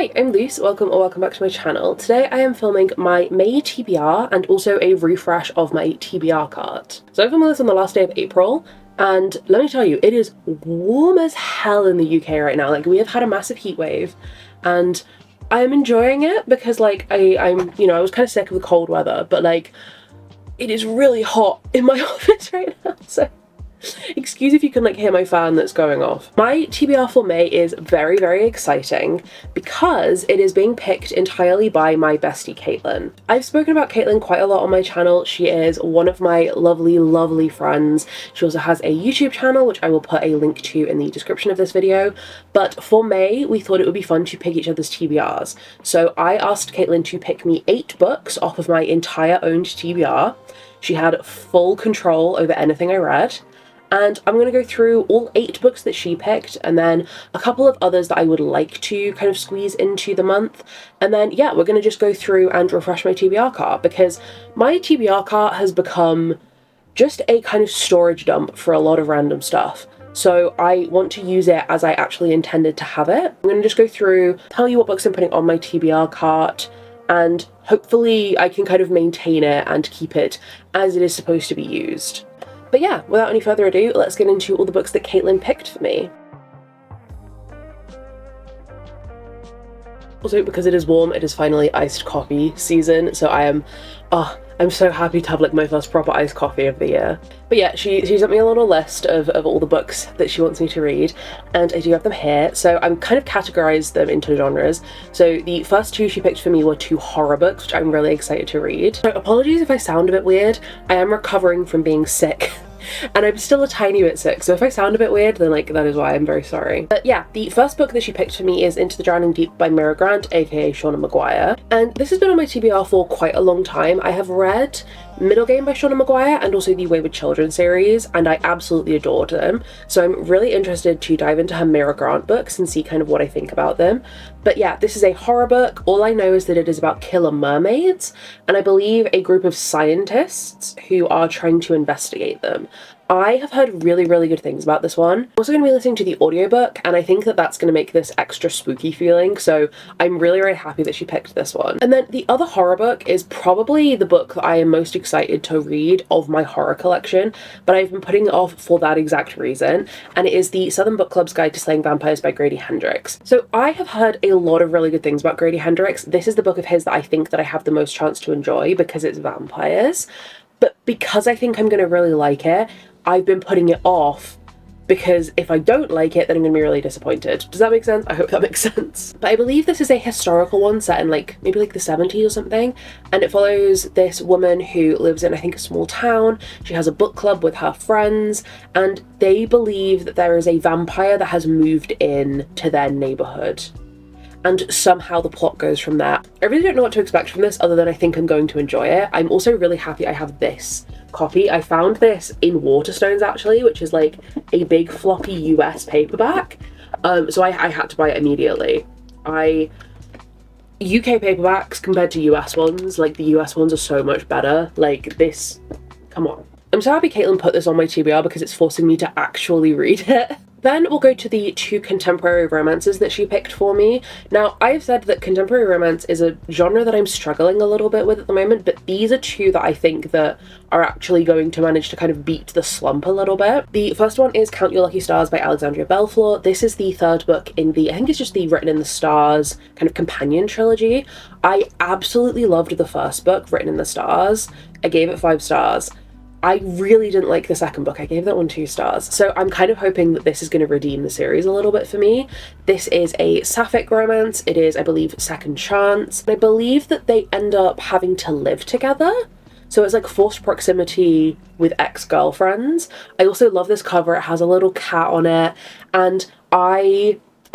Hi, I'm Luce, welcome or welcome back to my channel. Today I am filming my May TBR and also a refresh of my TBR card. So I'm filming this on the last day of April, and let me tell you, it is warm as hell in the UK right now. Like, we have had a massive heat wave, and I'm enjoying it because, like, I was kind of sick of the cold weather, but, like, it is really hot in my office right now, so excuse if you can like hear my fan that's going off. My TBR for May is very, very exciting because it is being picked entirely by my bestie Caitlin. I've spoken about Caitlin quite a lot on my channel. She is one of my lovely, lovely friends. She also has a YouTube channel, which I will put a link to in the description of this video. But for May, we thought it would be fun to pick each other's TBRs. So I asked Caitlin to pick me 8 books off of my entire owned TBR. She had full control over anything I read. And I'm going to go through all 8 books that she picked, and then a couple of others that I would like to kind of squeeze into the month. And then, yeah, we're going to just go through and refresh my TBR cart, because my TBR cart has become just a kind of storage dump for a lot of random stuff. So I want to use it as I actually intended to have it. I'm going to just go through, tell you what books I'm putting on my TBR cart, and hopefully I can kind of maintain it and keep it as it is supposed to be used. But yeah, without any further ado, let's get into all the books that Caitlin picked for me. Also, because it is warm, it is finally iced coffee season, so I'm so happy to have like my first proper iced coffee of the year. But yeah, she sent me a little list of all the books that she wants me to read, and I do have them here. So I'm kind of categorized them into genres. So the first 2 she picked for me were 2 horror books, which I'm really excited to read. So apologies if I sound a bit weird. I am recovering from being sick. And I'm still a tiny bit sick, so if I sound a bit weird, then like that is why. I'm very sorry. But yeah, the first book that she picked for me is Into the Drowning Deep by Mira Grant, aka Shauna Maguire. And this has been on my TBR for quite a long time. I have read Middle Game by Shauna Maguire and also the Wayward Children series, and I absolutely adored them. So I'm really interested to dive into her Mira Grant books and see kind of what I think about them. But yeah, this is a horror book. All I know is that it is about killer mermaids, and I believe a group of scientists who are trying to investigate them. I have heard really, really good things about this one. I'm also going to be listening to the audiobook, and I think that that's going to make this extra spooky feeling, so I'm really, really happy that she picked this one. And then the other horror book is probably the book that I am most excited to read of my horror collection, but I've been putting it off for that exact reason, and it is the Southern Book Club's Guide to Slaying Vampires by Grady Hendrix. So I have heard a lot of really good things about Grady Hendrix. This is the book of his that I think that I have the most chance to enjoy because it's vampires, but because I think I'm going to really like it, I've been putting it off because if I don't like it, then I'm going to be really disappointed. Does that make sense? I hope that makes sense. But I believe this is a historical one set in like maybe like the 70s or something, and it follows this woman who lives in, I think, a small town. She has a book club with her friends, and they believe that there is a vampire that has moved in to their neighborhood. And somehow the plot goes from there. I really don't know what to expect from this other than I think I'm going to enjoy it. I'm also really happy I have this copy. I found this in Waterstones actually, which is like a big floppy US paperback. So I had to buy it immediately. UK paperbacks compared to US ones, like the US ones are so much better. Like this, come on. I'm so happy Caitlin put this on my TBR because it's forcing me to actually read it. Then we'll go to the 2 contemporary romances that she picked for me. Now, I've said that contemporary romance is a genre that I'm struggling a little bit with at the moment, but these are 2 that I think that are actually going to manage to kind of beat the slump a little bit. The first one is Count Your Lucky Stars by Alexandria Belfleur. This is the 3rd book in the, I think it's just the Written in the Stars kind of companion trilogy. I absolutely loved the first book, Written in the Stars. I gave it 5 stars. I really didn't like the second book. I gave that one 2 stars. So I'm kind of hoping that this is going to redeem the series a little bit for me. This is a sapphic romance. It is, I believe, second chance. And I believe that they end up having to live together. So it's like forced proximity with ex-girlfriends. I also love this cover. It has a little cat on it. And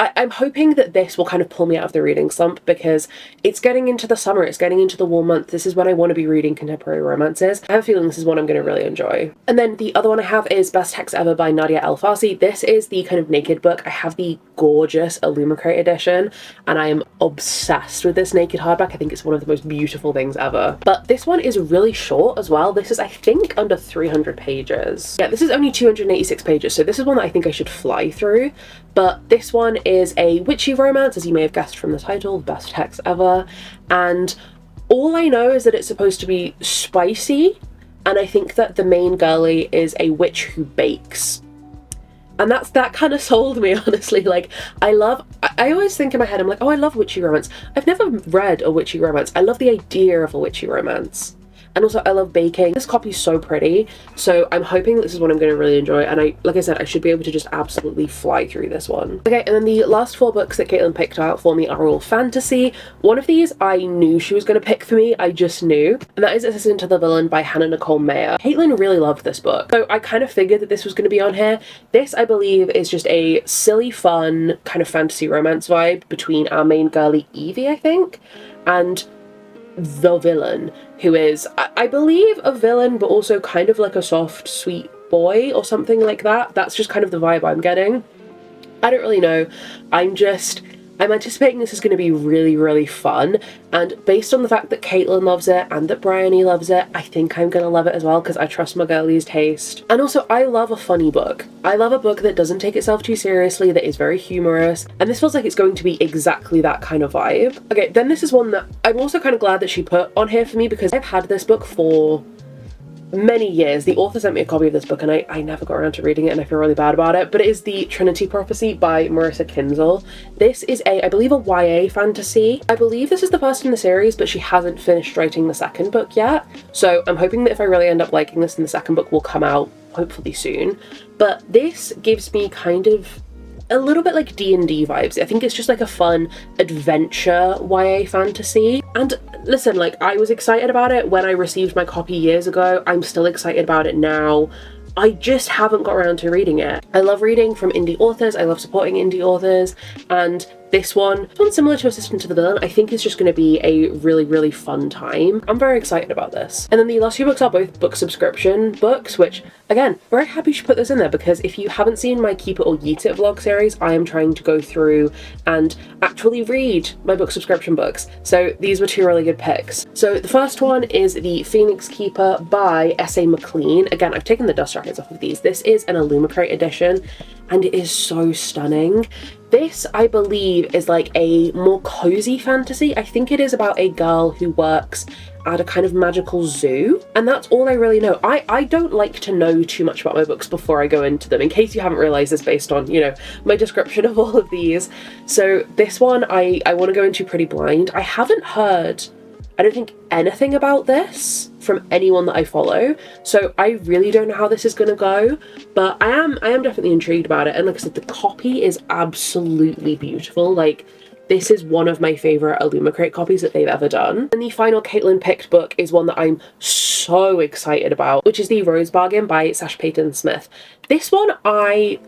I'm hoping that this will kind of pull me out of the reading slump because it's getting into the summer, it's getting into the warm month. This is when I want to be reading contemporary romances. I have a feeling this is one I'm going to really enjoy. And then the other one I have is Best Text Ever by Nadia El Farsi. This is the kind of naked book. I have the gorgeous Illumicrate edition, and I am obsessed with this naked hardback. I think it's one of the most beautiful things ever. But this one is really short as well. This is, I think, under 300 pages. Yeah, this is only 286 pages, so this is one that I think I should fly through. But this one is a witchy romance, as you may have guessed from the title, the best text ever. And all I know is that it's supposed to be spicy, and I think that the main girlie is a witch who bakes. And that kind of sold me, honestly. Like, I always think in my head, I'm like, oh, I love witchy romance. I've never read a witchy romance. I love the idea of a witchy romance. And also, I love baking. This copy's so pretty, so I'm hoping that this is one I'm going to really enjoy, and like I said, I should be able to just absolutely fly through this one. Okay, and then the last 4 books that Caitlin picked out for me are all fantasy. One of these I knew she was going to pick for me, I just knew, and that is Assistant to the Villain by Hannah Nicole Mayer. Caitlin really loved this book, so I kind of figured that this was going to be on here. This, I believe, is just a silly, fun, kind of fantasy romance vibe between our main girlie, Evie, I think, and the villain, who is, I believe, a villain, but also kind of like a soft, sweet boy or something like that. That's just kind of the vibe I'm getting. I don't really know. I'm anticipating this is going to be really, really fun, and based on the fact that Caitlin loves it and that Bryony loves it, I think I'm going to love it as well, because I trust my girlie's taste. And also, I love a funny book. I love a book that doesn't take itself too seriously, that is very humorous, and this feels like it's going to be exactly that kind of vibe. Okay, then this is one that I'm also kind of glad that she put on here for me, because I've had this book for many years. The author sent me a copy of this book, and I never got around to reading it, and I feel really bad about it, but it is The Trinity Prophecy by Marissa Kinzel. This is I believe, a YA fantasy. I believe this is the first in the series, but she hasn't finished writing the second book yet, so I'm hoping that if I really end up liking this, then the second book will come out hopefully soon. But this gives me kind of a little bit like D&D vibes. I think it's just like a fun adventure YA fantasy. And listen, like, I was excited about it when I received my copy years ago. I'm still excited about it now. I just haven't got around to reading it. I love reading from indie authors. I love supporting indie authors, and this one similar to Assistant to the Villain, I think is just going to be a really, really fun time. I'm very excited about this. And then the last 2 books are both book subscription books, which, again, very happy she put this in there, because if you haven't seen my Keep It or Yeet It vlog series, I am trying to go through and actually read my book subscription books. So these were 2 really good picks. So the first one is The Phoenix Keeper by S.A. McLean. Again, I've taken the dust jackets off of these. This is an Illumicrate edition, and it is so stunning. This, I believe, is like a more cozy fantasy. I think it is about a girl who works at a kind of magical zoo, and that's all I really know. I don't like to know too much about my books before I go into them, in case you haven't realised this based on, you know, my description of all of these. So this one I want to go into pretty blind. I haven't heard, I don't think, anything about this from anyone that I follow, so I really don't know how this is gonna go, but I am definitely intrigued about it. And like I said, the copy is absolutely beautiful. Like, this is one of my favourite Illumicrate copies that they've ever done. And the final Caitlin picked book is one that I'm so excited about, which is The Rose Bargain by Sash Payton Smith. This one,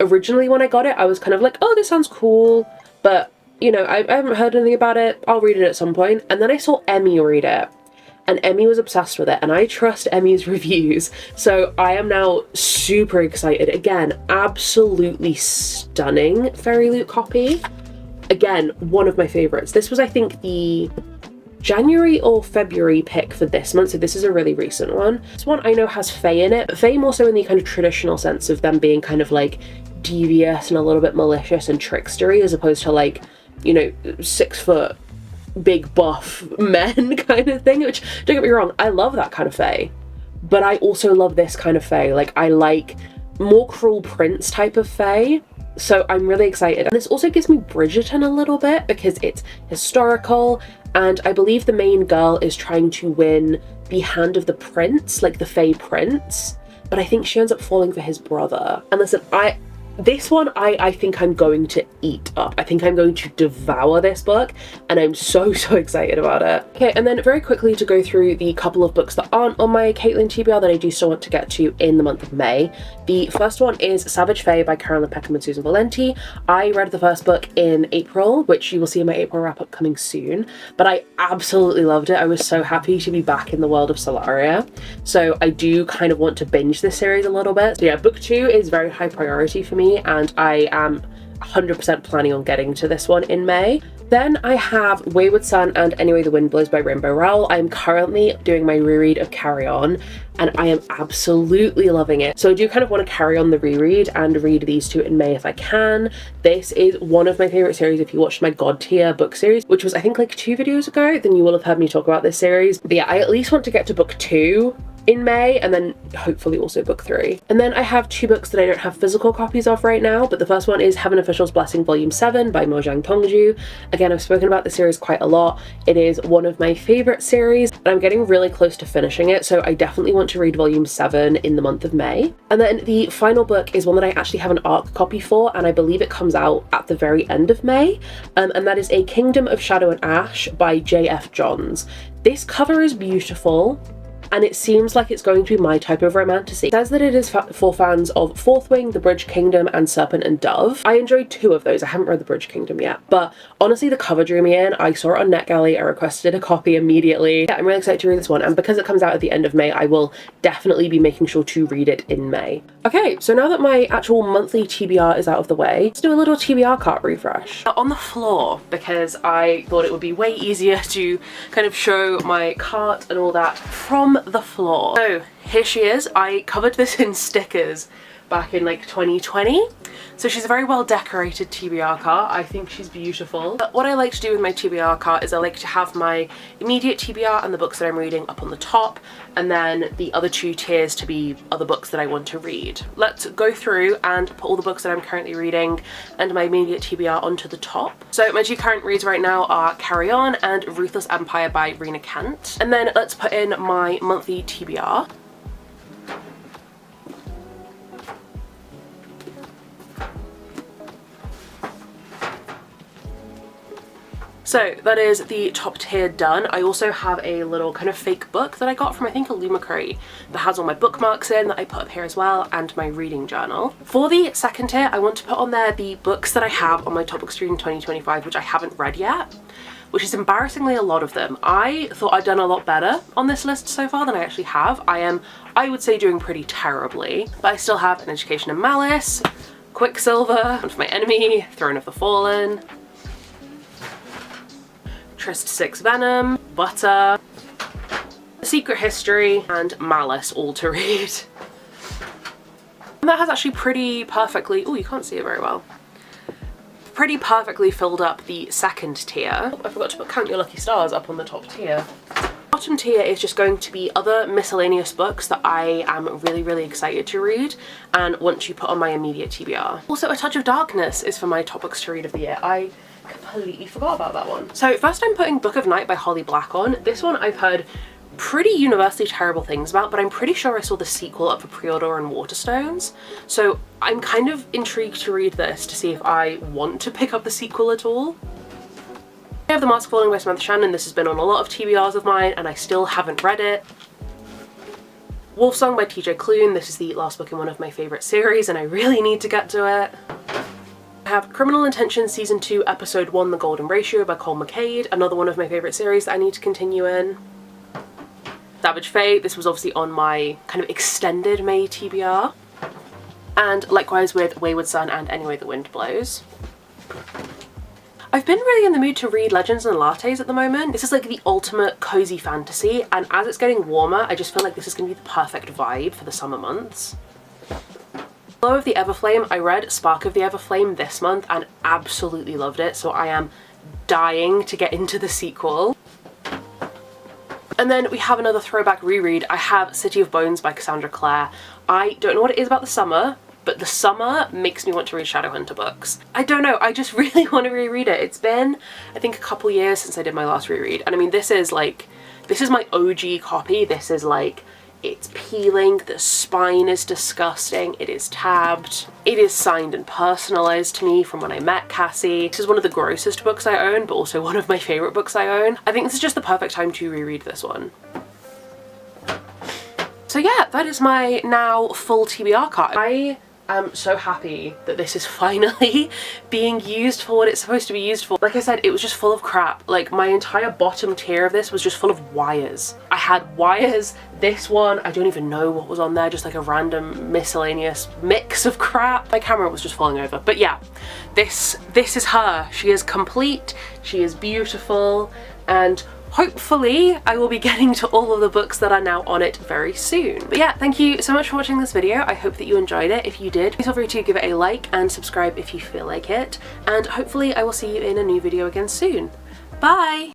originally when I got it, I was kind of like, oh, this sounds cool, but you know, I haven't heard anything about it. I'll read it at some point. And then I saw Emmy read it, and Emmy was obsessed with it, and I trust Emmy's reviews, so I am now super excited. Again, absolutely stunning Fairy Loot copy. Again, one of my favourites. This was, I think, the January or February pick for this month, so this is a really recent one. This one I know has Fae in it, but Fae more so in the kind of traditional sense of them being kind of like devious and a little bit malicious and trickstery, as opposed to like, you know, 6 foot big buff men kind of thing, which, don't get me wrong, I love that kind of fae, but I also love this kind of fae. Like, I like more Cruel Prince type of fae, so I'm really excited. And this also gives me Bridgerton a little bit, because it's historical, and I believe the main girl is trying to win the hand of the prince, like the fae prince, but I think she ends up falling for his brother. And listen, this one I think I'm going to eat up. I think I'm going to devour this book, and I'm so excited about it. Okay, and then very quickly to go through the couple of books that aren't on my Caitlin TBR that I do still want to get to in the month of May. The first one is Savage Fae by Carolyn Peckham and Susan Valenti. I read the first book in April, which you will see in my April wrap-up coming soon, but I absolutely loved it. I was so happy to be back in the world of Solaria, so I do kind of want to binge this series a little bit. So yeah, book 2 is very high priority for me, and I am 100% planning on getting to this one in May. Then I have Wayward Son and Anyway the Wind Blows by Rainbow Rowell. I'm currently doing my reread of Carry On, and I am absolutely loving it. So I do kind of want to carry on the reread and read these two in May if I can. This is one of my favourite series. If you watched my God Tier book series, which was I think like 2 videos ago, then you will have heard me talk about this series. But yeah, I at least want to get to book 2 in May, and then hopefully also book 3. And then I have 2 books that I don't have physical copies of right now, but the first one is Heaven Official's Blessing Volume 7 by Mojang Tongju. Again, I've spoken about this series quite a lot. It is one of my favourite series, and I'm getting really close to finishing it, so I definitely want to read Volume 7 in the month of May. And then the final book is one that I actually have an ARC copy for, and I believe it comes out at the very end of May, and that is A Kingdom of Shadow and Ash by J.F. Johns. This cover is beautiful, and it seems like it's going to be my type of romantasy. It says that it is for fans of Fourth Wing, The Bridge Kingdom, and Serpent and Dove. I enjoyed 2 of those. I haven't read The Bridge Kingdom yet, but honestly the cover drew me in. I saw it on NetGalley, I requested a copy immediately. Yeah, I'm really excited to read this one, and because it comes out at the end of May, I will definitely be making sure to read it in May. Okay, so now that my actual monthly TBR is out of the way, let's do a little TBR cart refresh. On the floor, because I thought it would be way easier to kind of show my cart and all that from the floor. So here she is. I covered this in stickers back in like 2020. So she's a very well decorated TBR cart. I think she's beautiful. But what I like to do with my TBR cart is I like to have my immediate TBR and the books that I'm reading up on the top, and then the other 2 tiers to be other books that I want to read. Let's go through and put all the books that I'm currently reading and my immediate TBR onto the top. So my 2 current reads right now are Carry On and Ruthless Empire by Rena Kent. And then let's put in my monthly TBR. So that is the top tier done. I also have a little kind of fake book that I got from I think Illumicrate that has all my bookmarks in that I put up here as well, and my reading journal. For the second tier, I want to put on there the books that I have on my top books to read in 2025 which I haven't read yet, which is embarrassingly a lot of them. I thought I'd done a lot better on this list so far than I actually have. I would say, doing pretty terribly, but I still have An Education in Malice, Quicksilver, One for My Enemy, Throne of the Fallen, Trist 6 Venom, Butter, The Secret History, and Malice all to read. And that has actually pretty perfectly, oh you can't see it very well, pretty perfectly filled up the second tier. Oh, I forgot to put Count Your Lucky Stars up on the top tier. Bottom tier is just going to be other miscellaneous books that I am really excited to read and want to put on my immediate TBR. Also, A Touch of Darkness is for my top books to read of the year. I completely forgot about that one. So first I'm putting Book of Night by Holly Black on. This one I've heard pretty universally terrible things about, but I'm pretty sure I saw the sequel up for pre-order on Waterstones. So I'm kind of intrigued to read this to see if I want to pick up the sequel at all. I have The Mask Falling by Samantha Shannon. This has been on a lot of TBRs of mine and I still haven't read it. Wolfsong by TJ Klune. This is the last book in one of my favourite series and I really need to get to it. I have Criminal Intentions Season 2 Episode 1 The Golden Ratio by Cole McCade, another one of my favourite series that I need to continue in. Savage Fate, this was obviously on my kind of extended May TBR. And likewise with Wayward Son and Anyway the Wind Blows. I've been really in the mood to read Legends and Lattes at the moment. This is like the ultimate cozy fantasy, and as it's getting warmer, I just feel like this is going to be the perfect vibe for the summer months. Glow of the Everflame, I read Spark of the Everflame this month and absolutely loved it, so I am dying to get into the sequel. And then we have another throwback reread. I have City of Bones by Cassandra Clare. I don't know what it is about the summer, but the summer makes me want to read Shadowhunter books. I don't know, I just really want to reread it. It's been, I think, a couple years since I did my last reread, and I mean this is my OG copy. This is like, it's peeling, the spine is disgusting, it is tabbed, it is signed and personalised to me from when I met Cassie. This is one of the grossest books I own, but also one of my favourite books I own. I think this is just the perfect time to reread this one. So yeah, that is my now full TBR card. I I'm so happy that this is finally being used for what it's supposed to be used for. Like I said, it was just full of crap. Like, my entire bottom tier of this was just full of wires. I had wires. This one, I don't even know what was on there, just like a random miscellaneous mix of crap. My camera was just falling over. But yeah, this is her. She is complete, she is beautiful, and hopefully I will be getting to all of the books that are now on it very soon. But yeah, thank you so much for watching this video. I hope that you enjoyed it. If you did, please feel free to give it a like and subscribe if you feel like it. And hopefully I will see you in a new video again soon. Bye!